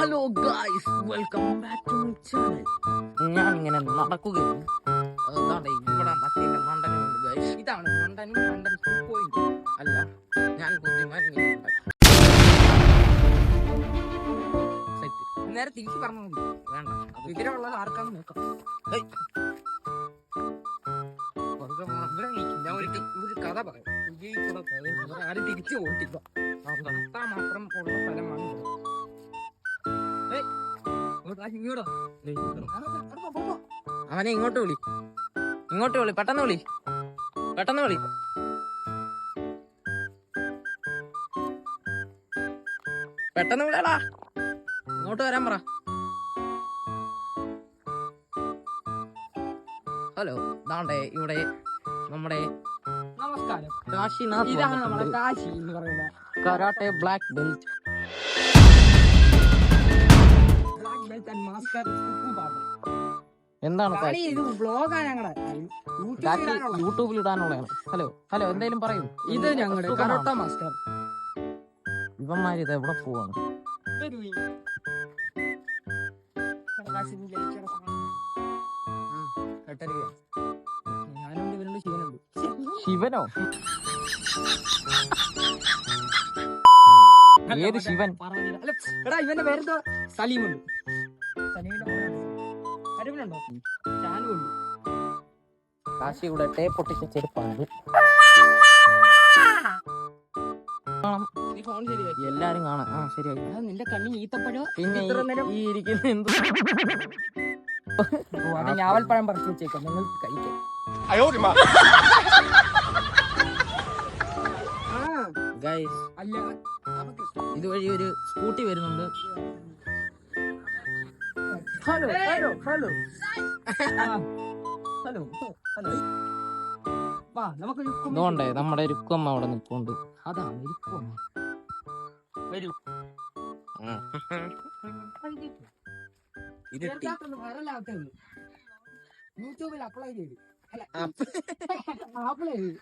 Hello guys, welcome back to my channel. ഞാൻ ഇങ്ങനെ നടക്കുകയാണ്. അതാണ് ഇവിടെ മറ്റേ മണ്ടനുണ്ട് ഗായ്സ്. ഇതാണ് മണ്ടൻ 2.0. അല്ല, ഞാൻ ബുദ്ധിമാൻ. നേരെ തിരിച്ചു പറഞ്ഞു വേണ്ട, വിവരമുള്ളത് ആർക്കാന്ന് നോക്കാം. ഞാൻ ഒരു കഥ പറയാം. ആരും തിരിച്ചു ഓട്ടില്ല. നടത്താൻ മാത്രം ഉള്ള സ്ഥലമാണ് അവനെ ഇങ്ങോട്ട് വിളി, പെട്ടെന്ന് വിളി. പെട്ടെന്ന് വിളിയടാ, ഇങ്ങോട്ട് വരാൻ പറ. ഹലോ, ദാണ്ടേ ഇവിടെ നമ്മുടെ നമസ്കാരം, കാശിനാഥ്. ഇതാണ് നമ്മുടെ കാശി എന്ന് പറയുന്ന karate black belt and master Kukkubaba. എന്താണ് ഇത് വ്ളോഗാണ് ഞങ്ങളുടെ യൂട്യൂബിൽ ഇടാനുള്ളതാണ്. ഹലോ എന്തായാലും പറയൂ. ഇത് ഞങ്ങളുടെ കരാട്ടെ മാസ്റ്റർ. ഇവന്മാര് ഇത് എവിടെ പോവാണ്? ഞാനുണ്ട്, ഇവരുണ്ട്, ശിവനുണ്ട്. ശിവനോ? ഏത് ശിവൻ? അല്ല എടാ, ഇവന്റെ പേരെന്തോ? സലീമുണ്ട്. സലീമിന്റെ അരുവിനുണ്ടോ? ചാനുണ്ട്. കാശിയുടെ ടേ പൊട്ടിച്ച ചെരുപ്പാണ്. എല്ലാരും കാണാം. ശരിയായി. നിന്റെ കണ്ണിന് ഈത്തപ്പഴോ? പിന്നെ ഈ ഇരിക്കുന്ന എന്ത്? അത് ഞാവൽപ്പഴം പറിച്ചു വെച്ചേക്കാം, നിങ്ങൾക്ക് കഴിക്കാം. ഗൈസ്, അല്ല, ഇതുവഴി ഒരു സ്കൂട്ടി വരുന്നുണ്ട്. Hello hello hello hello hello. വാ, നമുക്കൊരു ഇതുകൊണ്ടേ നമ്മുടെ രുക്കമ്മ അവിടെ നിൽക്കുന്നുണ്ട്. അതാണ് രുക്കമ്മ. വരൂ. യൂട്യൂബിൽ അപ്ലൈ ചെയ്തു. അപ്ലൈ ചെയ്തു.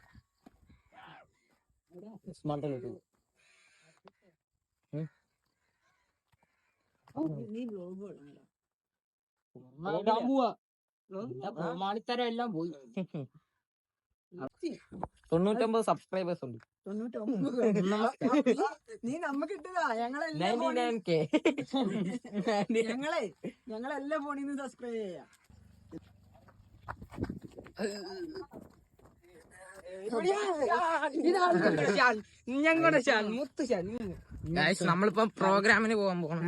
മാണിത്തരം എല്ലാം പോയി. 99 സബ്സ്ക്രൈബേഴ്സ് ഉണ്ട്. നീ നമ്മക്ക് ഇട്ടതാ. ഞങ്ങളെല്ലാം ഫോണിൽ നിന്ന് സബ്സ്ക്രൈബ് ചെയ്യാം. ഞങ്ങളുടെ ഷാൻ, മുത്തു ഷാൻ. നമ്മളിപ്പം പ്രോഗ്രാമിന് പോകാൻ പോകണം.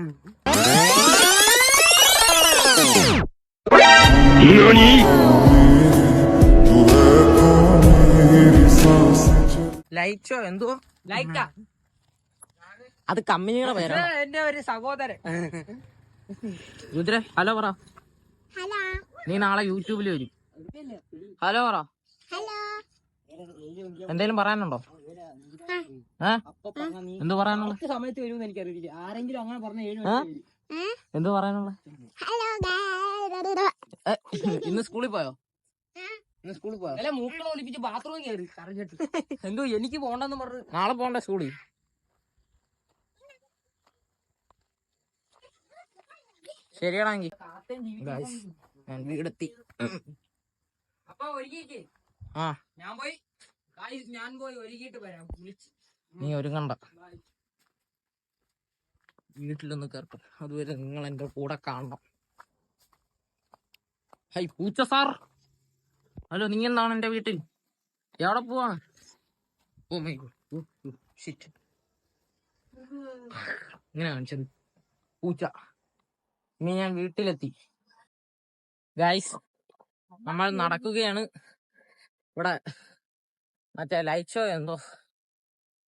ലൈറ്റോ എന്തോ? ലൈറ്റാ? അത് കമ്പനിയുടെ പേരാണ്. എന്റെ ഒരു സഹോദരൻ. രുദ്ര, ഹലോ പറ. നീ നാളെ യൂട്യൂബിൽ വരും. ഹലോ പറ. എന്തേലും പറയാനുണ്ടോ? എന്ത് പറയാനുള്ള? സമയത്ത് വരുമെന്ന് എനിക്കറിയില്ല. ആരെങ്കിലും അങ്ങനെ പറഞ്ഞ 7 എന്ത് പറയാനുള്ള? ഇന്ന് സ്കൂളിൽ പോയോ? അല്ല, മൂക്കളെ ഒളിപ്പിച്ച് ബാത്റൂമിൽ കയറി കറങ്ങിട്ട്. എന്തോ എനിക്ക് പോണ്ടെന്ന് പറഞ്ഞു. നാളെ പോണ്ട സ്കൂളിൽ. ശരിയാണെങ്കിൽ ഞാൻ വീടെത്തി. അപ്പൊ ഒരുങ്ങിക്ക്. ഞാൻ പോയി ഒരുങ്ങിട്ട് വരാം. നീ ഒരുങ്ങണ്ട, വീട്ടിലൊന്ന് കേർക്കും. അതുവരെ നിങ്ങൾ എന്റെ കൂടെ കാണണം. ഹൈ പൂച്ച സാർ, ഹലോ. നീ എന്താണ് എന്റെ വീട്ടിൽ? എവിടെ പോവാണ്? Oh my God, shit. ഇങ്ങനെ കാണിച്ചത് പൂച്ച. ഇനി ഞാൻ വീട്ടിലെത്തി. ഗൈസ്, നമ്മൾ നടക്കുകയാണ്. ഇവിടെ മറ്റേ ലൈറ്റ് ഷോ എന്തോ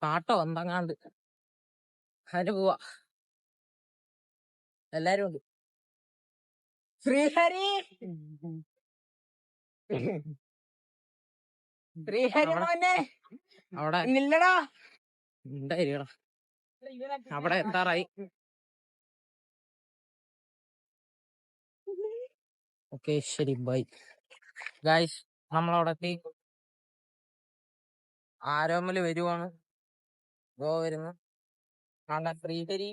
പാട്ടോ എന്തെങ്ങാണ്ട് അതിന് പോവാ. എല്ലാരും ഉണ്ട്. ശ്രീഹരി, ശ്രീഹരി മോനെ അവിടെ നില്ലടാ. ഉണ്ടായിരിക്കടാ. അവിടെ എത്താറായി. ഓക്കെ, ശരി, ബൈ. ഗൈസ്, നമ്മളവിടെ എത്തി. ആരോമല് വരുവാണ്. ഗോ വരുന്നു. ശ്രീഹരി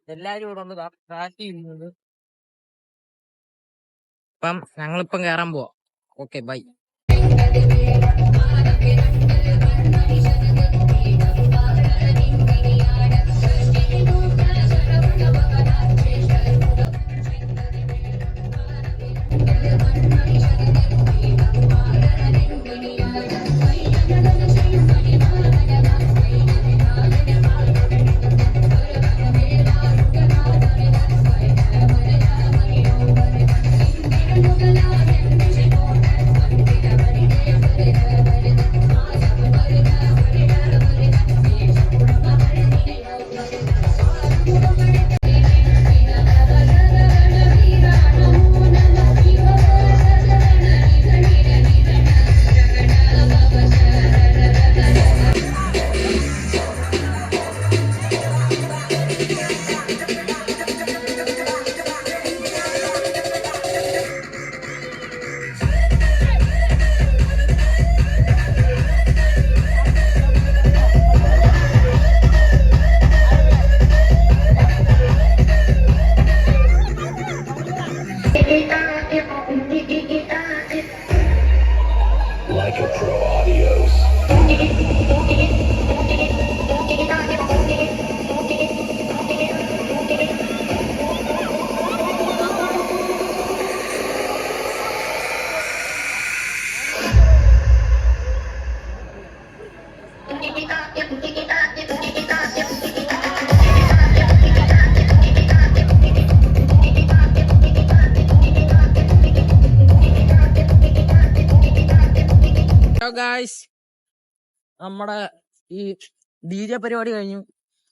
എല്ലാരും ഇവിടെ ഉണ്ട് കാറ്റ് ചെയ്യുന്നത്. അപ്പം ഞങ്ങളിപ്പം കേറാൻ പോവാ. Okay bye. Like a Pro Audios. Guys, നമ്മുടെ ഈ DJ പരിപാടി കഴിഞ്ഞു.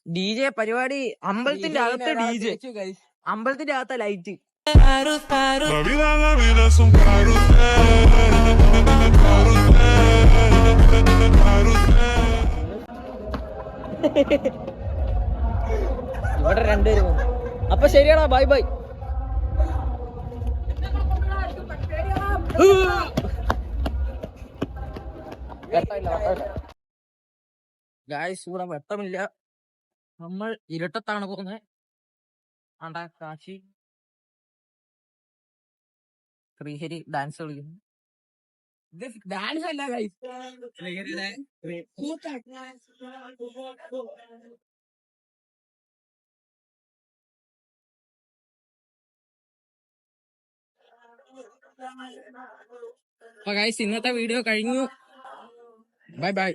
DJ പരിപാടി അമ്പലത്തിന്റെ അകത്ത് DJ, അമ്പലത്തിന്റെ അകത്തെ light. La vida es un carrusel, ഇവിടെ രണ്ടുപേരും വന്നു. അപ്പൊ ശരിയാടാ, ബൈ ബൈ. ഗായ്സ്, ഇവിടെ വെട്ടമില്ല. നമ്മൾ ഇരുട്ടത്താണ് പോകുന്നത്. ആണ്ടാ കാശി ശ്രീഹരി ഡാൻസ് കളിക്കുന്നു. ഡാൻസ് അല്ല ഗൈസ്, അപ്പൊ ഗൈസ്, ഇന്നത്തെ വീഡിയോ കഴിഞ്ഞു. Bye bye.